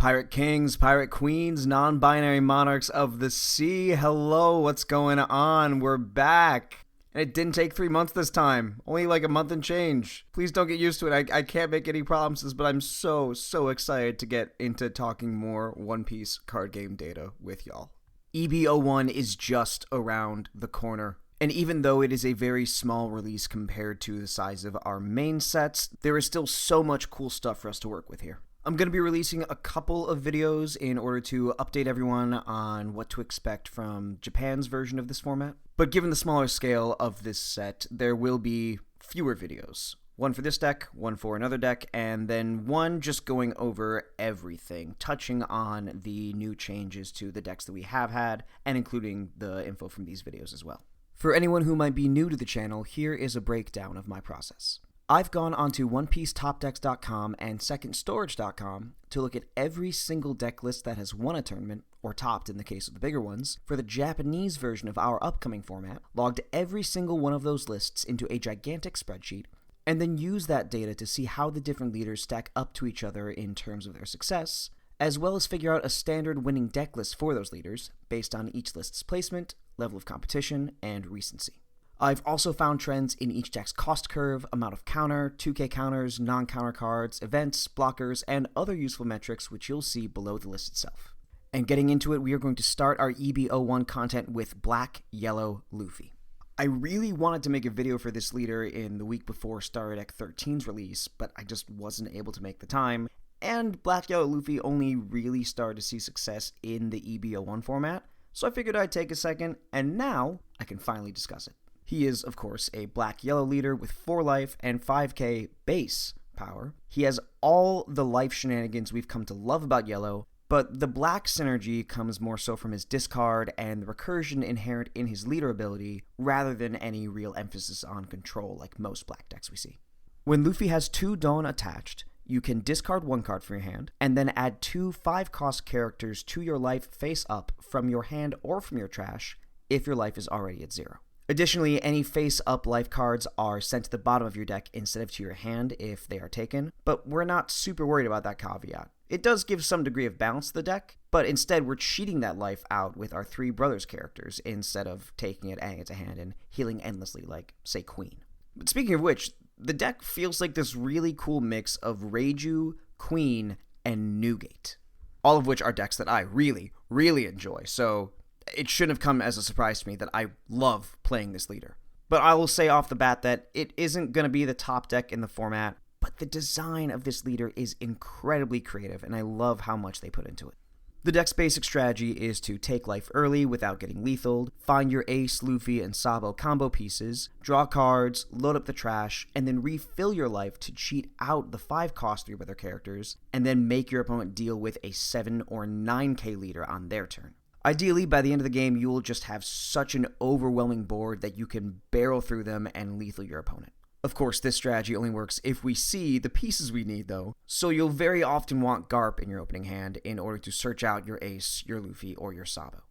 Pirate kings, pirate queens, non-binary monarchs of the sea, hello, what's going on? We're back. And it didn't take 3 months this time, only like a month and change. Please don't get used to it, I can't make any promises, but I'm so excited to get into talking more One Piece card game data with y'all. EB01 is just around the corner. And even though it is a very small release compared to the size of our main sets, there is still so much cool stuff for us to work with here. I'm going to be releasing a couple of videos in order to update everyone on what to expect from Japan's version of this format. But given the smaller scale of this set, there will be fewer videos. One for this deck, one for another deck, and then one just going over everything, touching on the new changes to the decks that we have had, and including the info from these videos as well. For anyone who might be new to the channel, here is a breakdown of my process. I've gone onto OnePieceTopDecks.com and SecondStorage.com to look at every single deck list that has won a tournament, or topped in the case of the bigger ones, for the Japanese version of our upcoming format, logged every single one of those lists into a gigantic spreadsheet, and then used that data to see how the different leaders stack up to each other in terms of their success, as well as figure out a standard winning deck list for those leaders, based on each list's placement, level of competition, and recency. I've also found trends in each deck's cost curve, amount of counter, 2k counters, non-counter cards, events, blockers, and other useful metrics which you'll see below the list itself. And getting into it, we are going to start our EB01 content with Black Yellow Luffy. I really wanted to make a video for this leader in the week before Starter Deck 13's release, but I just wasn't able to make the time, and Black Yellow Luffy only really started to see success in the EB01 format, so I figured I'd take a second, and now I can finally discuss it. He is, of course, a black-yellow leader with 4 life and 5k base power. He has all the life shenanigans we've come to love about yellow, but the black synergy comes more so from his discard and the recursion inherent in his leader ability, rather than any real emphasis on control like most black decks we see. When Luffy has 2 Dawn attached, you can discard 1 card from your hand, and then add 2 5-cost characters to your life face up from your hand or from your trash if your life is already at 0. Additionally, any face-up life cards are sent to the bottom of your deck instead of to your hand if they are taken, but we're not super worried about that caveat. It does give some degree of balance to the deck, but instead we're cheating that life out with our 3 brothers characters instead of taking it, adding it to hand, and healing endlessly like, say, Queen. But speaking of which, the deck feels like this really cool mix of Reiju, Queen, and Newgate, all of which are decks that I really enjoy, so it shouldn't have come as a surprise to me that I love playing this leader. But I will say off the bat that it isn't going to be the top deck in the format, but the design of this leader is incredibly creative, and I love how much they put into it. The deck's basic strategy is to take life early without getting lethaled, find your Ace, Luffy, and Sabo combo pieces, draw cards, load up the trash, and then refill your life to cheat out the 5-cost 3-brother characters, and then make your opponent deal with a 7 or 9k leader on their turn. Ideally, by the end of the game, you will just have such an overwhelming board that you can barrel through them and lethal your opponent. Of course, this strategy only works if we see the pieces we need, though, so you'll very often want Garp in your opening hand in order to search out your Ace, your Luffy, or your Sabo.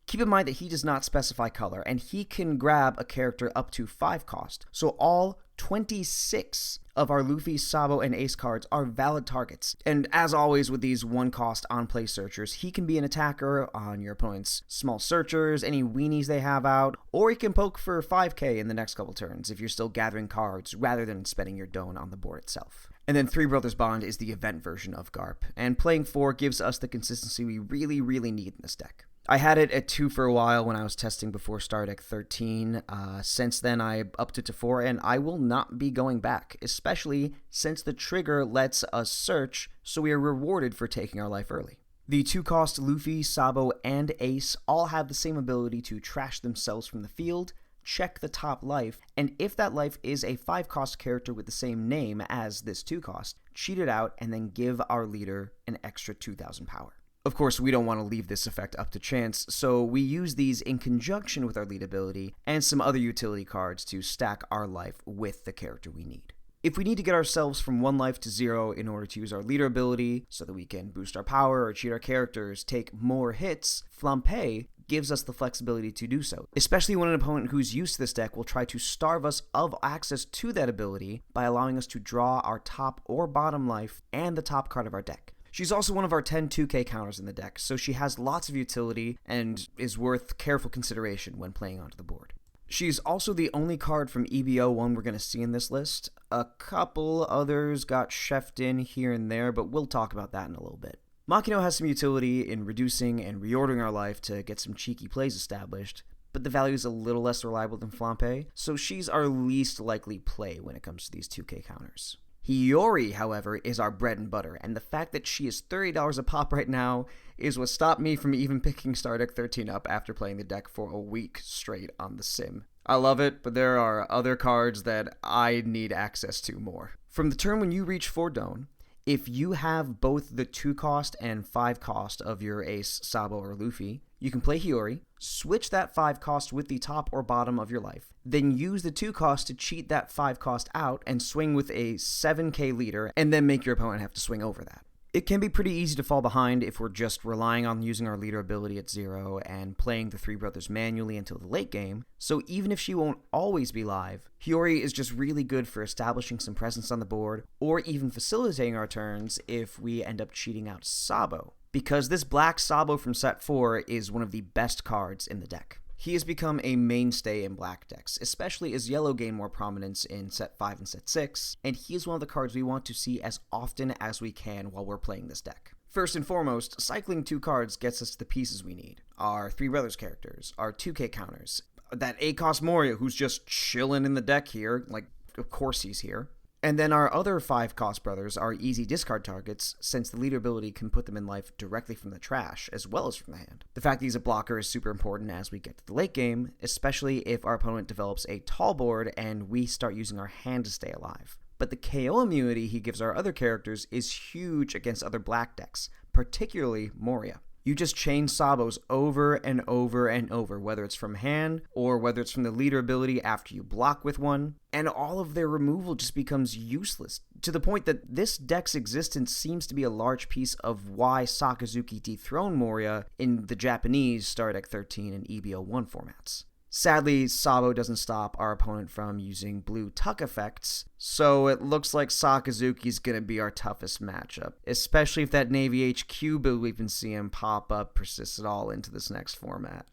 Keep in mind that he does not specify color, and he can grab a character up to 5 cost, so all 26 of our Luffy, Sabo, and Ace cards are valid targets. And as always with these 1-cost on-play searchers, he can be an attacker on your opponent's small searchers, any weenies they have out, or he can poke for 5k in the next couple turns if you're still gathering cards rather than spending your Dawn on the board itself. And then 3 Brothers Bond is the event version of Garp, and playing 4 gives us the consistency we really need in this deck. I had it at 2 for a while when I was testing before Starter Deck 13. Since then, I upped it to 4, and I will not be going back, especially since the trigger lets us search, so we are rewarded for taking our life early. The 2-cost Luffy, Sabo, and Ace all have the same ability to trash themselves from the field, check the top life, and if that life is a 5-cost character with the same name as this 2-cost, cheat it out and then give our leader an extra 2,000 power. Of course, we don't want to leave this effect up to chance, so we use these in conjunction with our lead ability and some other utility cards to stack our life with the character we need. If we need to get ourselves from 1 life to 0 in order to use our leader ability so that we can boost our power or cheat our characters, take more hits, Flampe gives us the flexibility to do so, especially when an opponent who's used to this deck will try to starve us of access to that ability by allowing us to draw our top or bottom life and the top card of our deck. She's also one of our 10 2K counters in the deck, so she has lots of utility and is worth careful consideration when playing onto the board. She's also the only card from EB01 we're going to see in this list. A couple others got chefed in here and there, but we'll talk about that in a little bit. Makino has some utility in reducing and reordering our life to get some cheeky plays established, but the value is a little less reliable than Flampe, so she's our least likely play when it comes to these 2K counters. Hiyori, however, is our bread and butter, and the fact that she is $30 a pop right now is what stopped me from even picking Stardeck 13 up after playing the deck for a week straight on the sim. I love it, but there are other cards that I need access to more. From the turn when you reach 4 Don, if you have both the 2 cost and 5 cost of your ace, Sabo, or Luffy, you can play Hiyori, switch that 5 cost with the top or bottom of your life, then use the 2 cost to cheat that 5 cost out and swing with a 7k leader, and then make your opponent have to swing over that. It can be pretty easy to fall behind if we're just relying on using our leader ability at 0 and playing the 3 brothers manually until the late game, so even if she won't always be live, Hiyori is just really good for establishing some presence on the board, or even facilitating our turns if we end up cheating out Sabo, because this black Sabo from set 4 is one of the best cards in the deck. He has become a mainstay in black decks, especially as yellow gained more prominence in set 5 and set 6, and he is one of the cards we want to see as often as we can while we're playing this deck. First and foremost, cycling 2 cards gets us the pieces we need. Our 3 brothers characters, our 2K counters, that 8-cost Moria who's just chilling in the deck here, like, of course he's here. And then our other 5-cost brothers are easy discard targets, since the leader ability can put them in life directly from the trash, as well as from the hand. The fact that he's a blocker is super important as we get to the late game, especially if our opponent develops a tall board and we start using our hand to stay alive. But the KO immunity he gives our other characters is huge against other black decks, particularly Moria. You just chain Sabos over and over and over, whether it's from hand or whether it's from the leader ability after you block with one, and all of their removal just becomes useless, to the point that this deck's existence seems to be a large piece of why Sakazuki dethroned Moria in the Japanese Stardeck 13 and EB01 formats. Sadly, Sabo doesn't stop our opponent from using blue tuck effects, so it looks like Sakazuki's gonna be our toughest matchup, especially if that Navy HQ build we've been seeing pop up persists at all into this next format.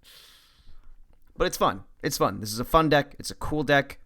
But it's fun. It's fun. This is a fun deck. It's a cool deck.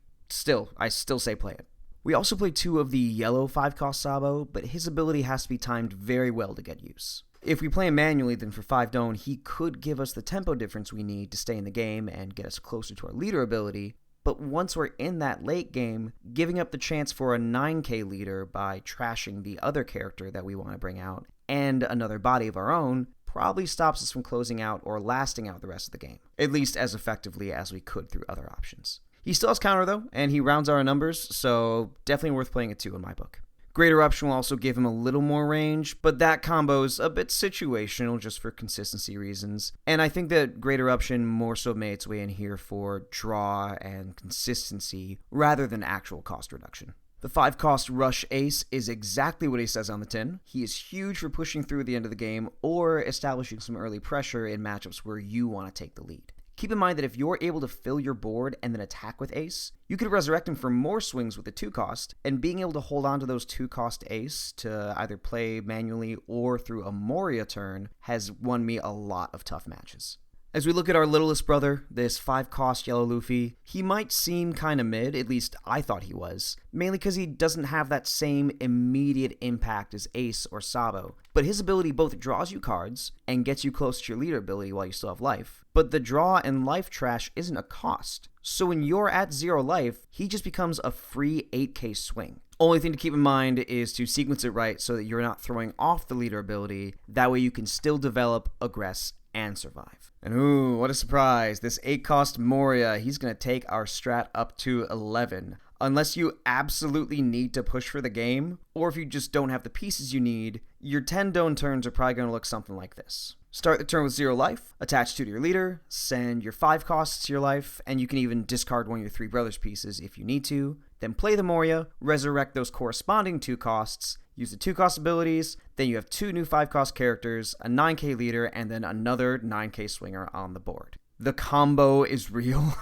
I still say play it. We also play 2 of the yellow 5-cost Sabo, but his ability has to be timed very well to get use. If we play him manually, then for 5 Don, he could give us the tempo difference we need to stay in the game and get us closer to our leader ability, but once we're in that late game, giving up the chance for a 9k leader by trashing the other character that we want to bring out, and another body of our own, probably stops us from closing out or lasting out the rest of the game, at least as effectively as we could through other options. He still has counter though, and he rounds our numbers, so definitely worth playing it too in my book. Great Eruption will also give him a little more range, but that combo's a bit situational just for consistency reasons, and I think that Great Eruption more so made its way in here for draw and consistency rather than actual cost reduction. The 5-cost Rush Ace is exactly what he says on the tin. He is huge for pushing through the end of the game or establishing some early pressure in matchups where you want to take the lead. Keep in mind that if you're able to fill your board and then attack with Ace, you could resurrect him for more swings with the 2-cost, and being able to hold on to those 2-cost Ace to either play manually or through a Moria turn has won me a lot of tough matches. As we look at our littlest brother, this 5-cost yellow Luffy, he might seem kinda mid, at least I thought he was, mainly because he doesn't have that same immediate impact as Ace or Sabo, but his ability both draws you cards and gets you close to your leader ability while you still have life, but the draw and life trash isn't a cost, so when you're at 0 life, he just becomes a free 8k swing. Only thing to keep in mind is to sequence it right so that you're not throwing off the leader ability, that way you can still develop, aggress, and survive. And ooh, what a surprise, this 8-cost Moria, he's gonna take our strat up to 11. Unless you absolutely need to push for the game, or if you just don't have the pieces you need, your 10 Don turns are probably gonna look something like this. Start the turn with 0 life, attach 2 to your leader, send your 5 costs to your life, and you can even discard one of your 3 brothers pieces if you need to, then play the Moria, resurrect those corresponding 2 costs, use the 2-cost abilities, then you have 2 new 5-cost characters, a 9k leader, and then another 9k swinger on the board. The combo is real.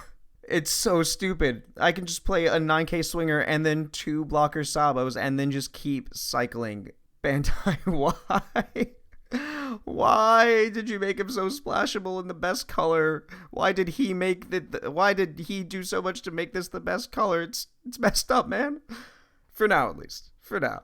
It's so stupid. I can just play a 9k swinger and then 2 blocker Sabos and then just keep cycling. Bandai, why? Why did you make him so splashable in the best color? Why did he why did he do so much to make this the best color? It's messed up, man. For now, at least. For now.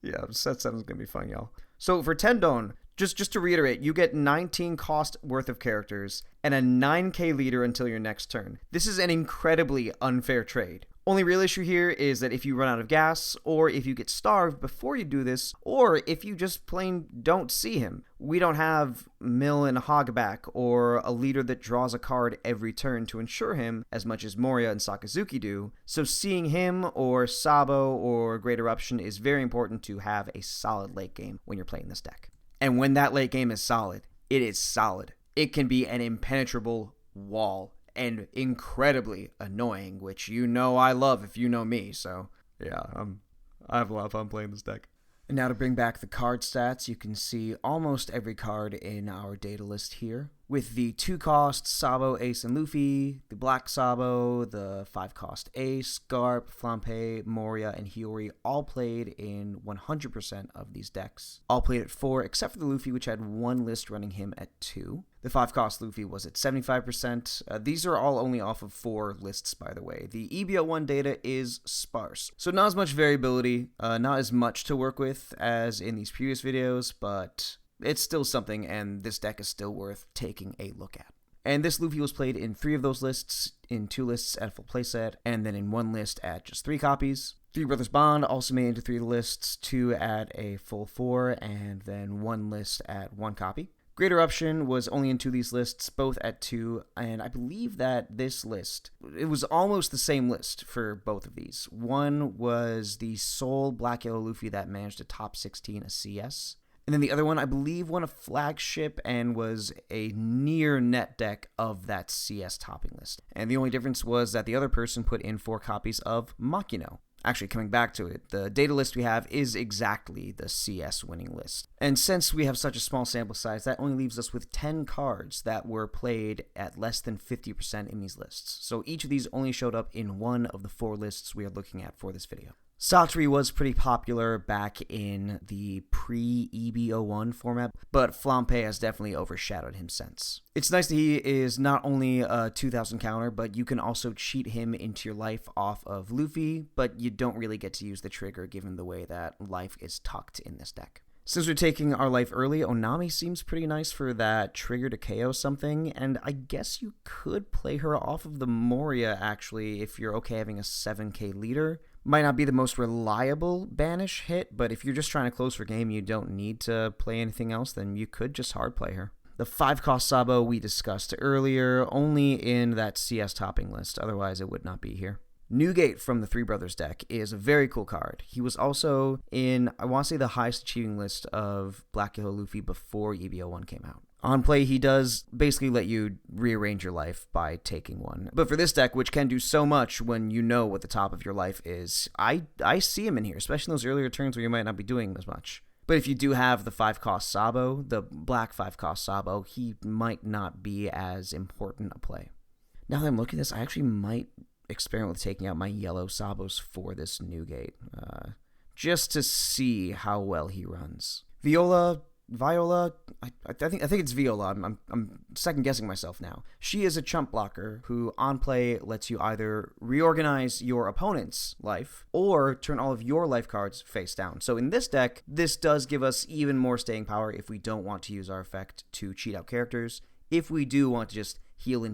Yeah, set 7's gonna be fun, y'all. So for Tendon, just to reiterate, you get 19 cost worth of characters and a 9k leader until your next turn. This is an incredibly unfair trade. Only real issue here is that if you run out of gas, or if you get starved before you do this, or if you just plain don't see him. We don't have Mill and Hogback, or a leader that draws a card every turn to ensure him, as much as Moria and Sakazuki do, so seeing him, or Sabo, or Great Eruption is very important to have a solid late game when you're playing this deck. And when that late game is solid, it is solid. It can be an impenetrable wall. And incredibly annoying, which you know I love if you know me, so yeah, I have a lot of fun playing this deck. And now to bring back the card stats, you can see almost every card in our data list here. With the 2-cost Sabo, Ace, and Luffy, the black Sabo, the 5-cost Ace, Garp, Flampe, Moria, and Hiyori all played in 100% of these decks. All played at 4, except for the Luffy, which had one list running him at 2. The 5-cost Luffy was at 75%. These are all only off of 4 lists, by the way. The EB01 data is sparse, so not as much variability, not as much to work with as in these previous videos, but it's still something, and this deck is still worth taking a look at. And this Luffy was played in 3 of those lists, in 2 lists at a full playset, and then in 1 list at just 3 copies. Three Brothers Bond also made into 3 lists, 2 at a full 4, and then 1 list at 1 copy. Great Eruption was only in 2 of these lists, both at 2, and I believe that this list, it was almost the same list for both of these. One was the sole Black Yellow Luffy that managed to top 16 a CS. And then the other one, I believe, won a flagship and was a near net deck of that CS topping list. And the only difference was that the other person put in 4 copies of Makino. Actually, coming back to it, the data list we have is exactly the CS winning list. And since we have such a small sample size, that only leaves us with 10 cards that were played at less than 50% in these lists. So each of these only showed up in 1 of the 4 lists we are looking at for this video. Satri was pretty popular back in the pre-EB01 format, but Flampe has definitely overshadowed him since. It's nice that he is not only a 2000 counter, but you can also cheat him into your life off of Luffy, but you don't really get to use the trigger given the way that life is tucked in this deck. Since we're taking our life early, Onami seems pretty nice for that trigger to KO something, and I guess you could play her off of the Moria actually if you're okay having a 7k leader. Might not be the most reliable banish hit, but if you're just trying to close for game, you don't need to play anything else, then you could just hard play her. The 5-cost Sabo we discussed earlier, only in that CS topping list, otherwise it would not be here. Newgate from the Three Brothers deck is a very cool card. He was also in, I want to say, the highest achieving list of Black Yellow Luffy before EB01 came out. On play, he does basically let you rearrange your life by taking 1. But for this deck, which can do so much when you know what the top of your life is, I see him in here, especially in those earlier turns where you might not be doing as much. But if you do have the 5-cost Sabo, the black 5-cost Sabo, he might not be as important a play. Now that I'm looking at this, I actually might experiment with taking out my yellow Sabos for this Newgate, just to see how well he runs. Viola, I think it's Viola. I'm second guessing myself now. She is a chump blocker who on play lets you either reorganize your opponent's life or turn all of your life cards face down. So in this deck, this does give us even more staying power if we don't want to use our effect to cheat out characters. If we do want to just heal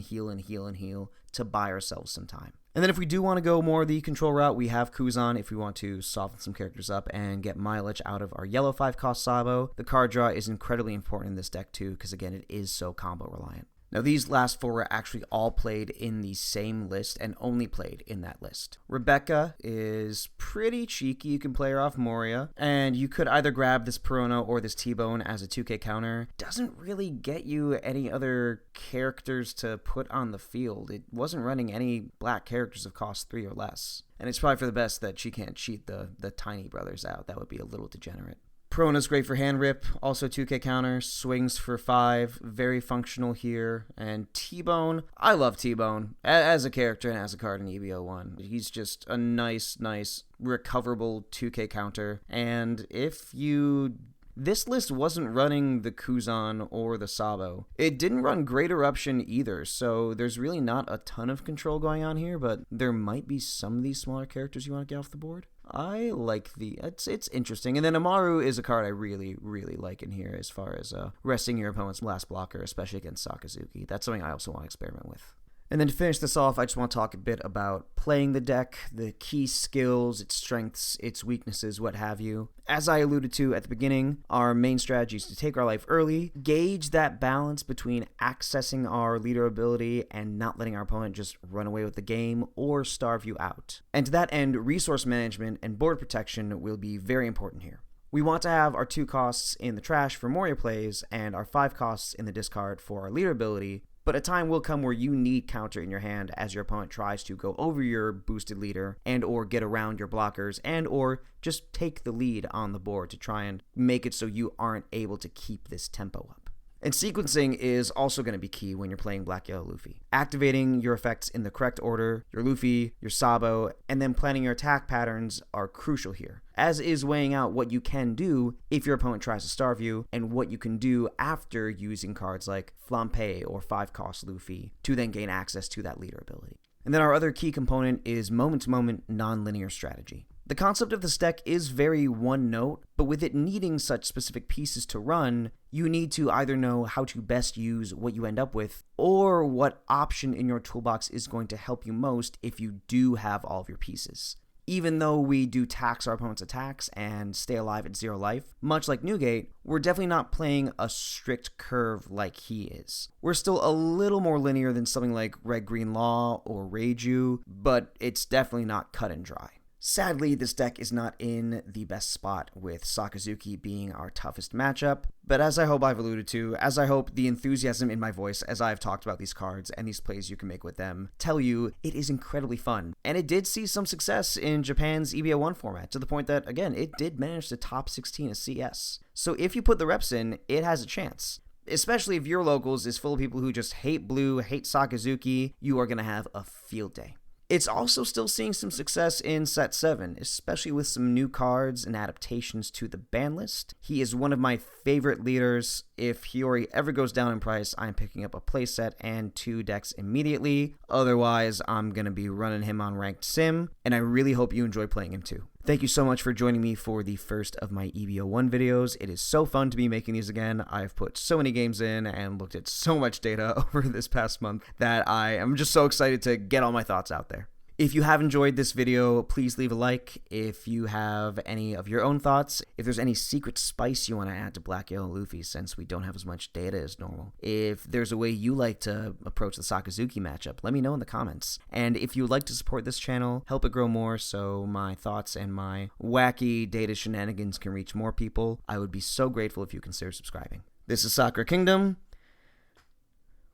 to buy ourselves some time. And then if we do want to go more the control route, we have Kuzan if we want to soften some characters up and get mileage out of our yellow 5-cost Sabo. The card draw is incredibly important in this deck too, because again, it is so combo reliant. Now these last 4 were actually all played in the same list and only played in that list. Rebecca is pretty cheeky. You can play her off Moria, and you could either grab this Perona or this T-Bone as a 2k counter. Doesn't really get you any other characters to put on the field. It wasn't running any black characters of cost 3 or less. And it's probably for the best that she can't cheat the tiny brothers out. That would be a little degenerate. Prona's great for hand rip, also 2k counter, swings for 5, very functional here. And T-Bone, I love T-Bone as a character and as a card in EB01. He's just a nice recoverable 2k counter. And if you... This list wasn't running the Kuzan or the Sabo. It didn't run Great Eruption either, so there's really not a ton of control going on here, but there might be some of these smaller characters you want to get off the board. I like it's interesting. And then Amaru is a card I really like in here as far as resting your opponent's last blocker, especially against Sakazuki. That's something I also want to experiment with. And then to finish this off, I just want to talk a bit about playing the deck, the key skills, its strengths, its weaknesses, what have you. As I alluded to at the beginning, our main strategy is to take our life early, gauge that balance between accessing our leader ability and not letting our opponent just run away with the game or starve you out. And to that end, resource management and board protection will be very important here. We want to have our 2 costs in the trash for Moria plays and our 5 costs in the discard for our leader ability. But a time will come where you need counter in your hand as your opponent tries to go over your boosted leader and or get around your blockers and or just take the lead on the board to try and make it so you aren't able to keep this tempo up. And sequencing is also going to be key when you're playing Black Yellow Luffy. Activating your effects in the correct order, your Luffy, your Sabo, and then planning your attack patterns are crucial here, as is weighing out what you can do if your opponent tries to starve you, and what you can do after using cards like Flampe or 5-cost Luffy to then gain access to that leader ability. And then our other key component is moment-to-moment non-linear strategy. The concept of this deck is very one note, but with it needing such specific pieces to run, you need to either know how to best use what you end up with, or what option in your toolbox is going to help you most if you do have all of your pieces. Even though we do tax our opponent's attacks and stay alive at 0 life, much like Newgate, we're definitely not playing a strict curve like he is. We're still a little more linear than something like Red-Green Law or Reiju, but it's definitely not cut and dry. Sadly, this deck is not in the best spot, with Sakazuki being our toughest matchup, but as I hope I've alluded to, as I hope the enthusiasm in my voice as I've talked about these cards and these plays you can make with them tell you it is incredibly fun. And it did see some success in Japan's EB01 format, to the point that, again, it did manage to top 16 as CS. So if you put the reps in, it has a chance. Especially if your locals is full of people who just hate blue, hate Sakazuki, you are going to have a field day. It's also still seeing some success in Set 7, especially with some new cards and adaptations to the ban list. He is one of my favorite leaders. If Hiyori ever goes down in price, I'm picking up a playset and 2 decks immediately. Otherwise, I'm going to be running him on Ranked Sim, and I really hope you enjoy playing him too. Thank you so much for joining me for the first of my EB01 videos. It is so fun to be making these again. I've put so many games in and looked at so much data over this past month that I am just so excited to get all my thoughts out there. If you have enjoyed this video, please leave a like. If you have any of your own thoughts, if there's any secret spice you want to add to Black Yellow Luffy since we don't have as much data as normal, if there's a way you like to approach the Sakazuki matchup, let me know in the comments. And if you would like to support this channel, help it grow more so my thoughts and my wacky data shenanigans can reach more people, I would be so grateful if you consider subscribing. This is Sakura Kingdom.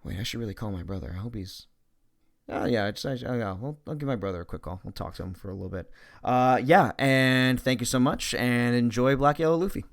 Wait, I should really call my brother. I hope he's... yeah, I'll give my brother a quick call. We'll talk to him for a little bit. Yeah, and thank you so much, and enjoy Black Yellow Luffy.